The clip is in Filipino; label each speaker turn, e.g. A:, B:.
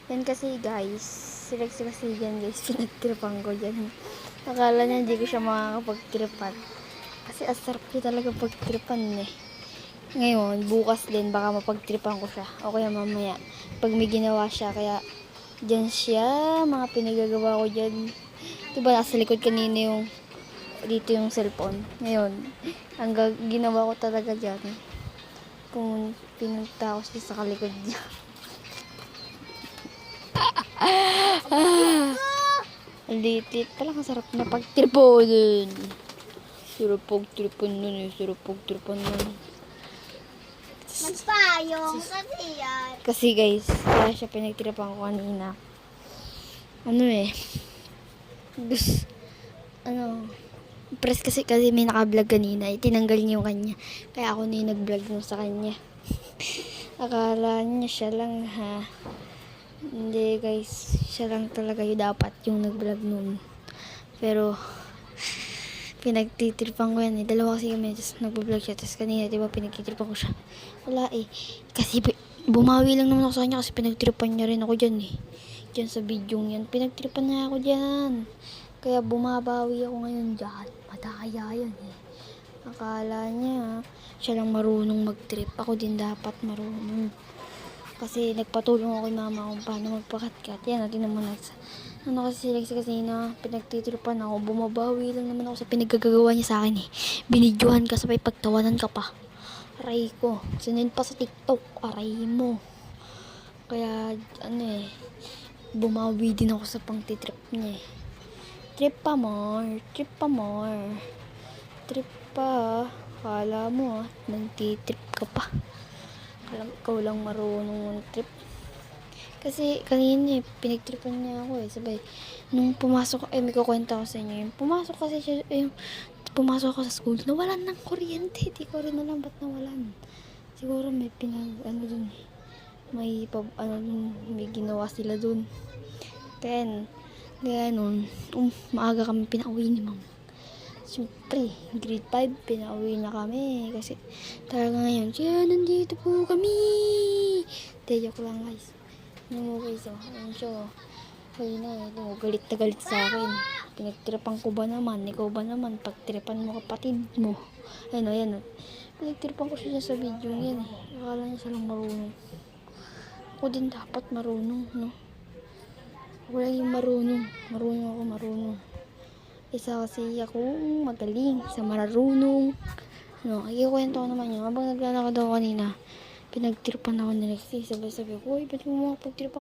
A: Yan kasi guys, si Rex kasi yan guys, pinagtripan ko dyan. Akala niya hindi ko siya makakapagtripan. Kasi asarap niya talaga pagtripan eh. Ngayon, bukas din, baka mapagtripan ko siya. O kaya mamaya, pag may ginawa siya, kaya dyan siya, mga pinagagawa ko dyan. Diba nasa likod kanina yung, dito yung cellphone. Ngayon, ang ginawa ko talaga dyan, pinunta ko siya sa kalikod niya. Litit pala, kasarap na pagtripon. Sarap pagtripon nun eh, sarap pagtripon nun.
B: Magpayong kasi yan.
A: Kasi guys, kaya siya pinagtripan ko kanina. Ano eh, press kasi may naka-vlog kanina, tinanggal niya yung kanya. Kaya ako na yung nag-vlog mo sa kanya. Akala niya siya lang ha. Hindi guys, siya lang talaga yung dapat yung nag-vlog nun. Pero, pinagtitripan ko yan eh. Dalawa kasi kami, tapos nag-vlog siya. Tapos kanina, diba, pinagtitripan ko siya. Wala eh. Kasi bumawi lang naman ako sa kanya kasi pinagtripan niya rin ako dyan eh. Dyan sa video yan. Pinagtripan niya ako dyan. Kaya bumabawi ako ngayon dyan. Madaya yan eh. Akala niya, siya lang marunong mag-trip. Ako din dapat marunong. Kasi nagpatulong ako kay mama kung paano magpakatkat. Yan, natin naman kasi kasi na pinagtitripan ako. Bumabawi lang naman ako sa pinagagagawa niya sa akin eh. Binidyohan ka, sabay pagtawanan ka pa. Aray ko. Sinend pa sa TikTok. Aray mo. Kaya, bumawi din ako sa pang-trip niya eh. Trip pa more. Trip pa more. Trip pa. Kala mo nagtitrip ka pa. Ikaw lang marunong trip. Kasi kanina pinagtripan niya ako eh. Sabay, nung pumasok, may kukwenta ko sa inyo. Pumasok kasi siya, pumasok ako sa school, nawalan ng kuryente. Di ko rin alam ba't nawalan. Siguro may dun. May ginawa sila dun. Then, ganun, maaga kami pinauwi ni mama. Siyempre, grade 5, pinauwi na kami. Kasi talaga ngayon, siya, nandito po kami. Joke lang guys. Ano guys, ayun siya. Kaya na, galit na galit sa akin. Pinagtripan ko ba naman? Ikaw ba naman? Pagtripan mo kapatid mo. Ayan. Pinagtripan ko siya sa video yan eh. Akala niya siya lang marunong. Ako din dapat marunong, no? Ako lang yung marunong. Marunong. Isa kasi akong magaling sa marunong. Ikikwento ko naman yun. Habang naglalakad ako kanina, pinagtripan ako ni Lexi. Sabay-sabay ko, ba't mo mga pagtripan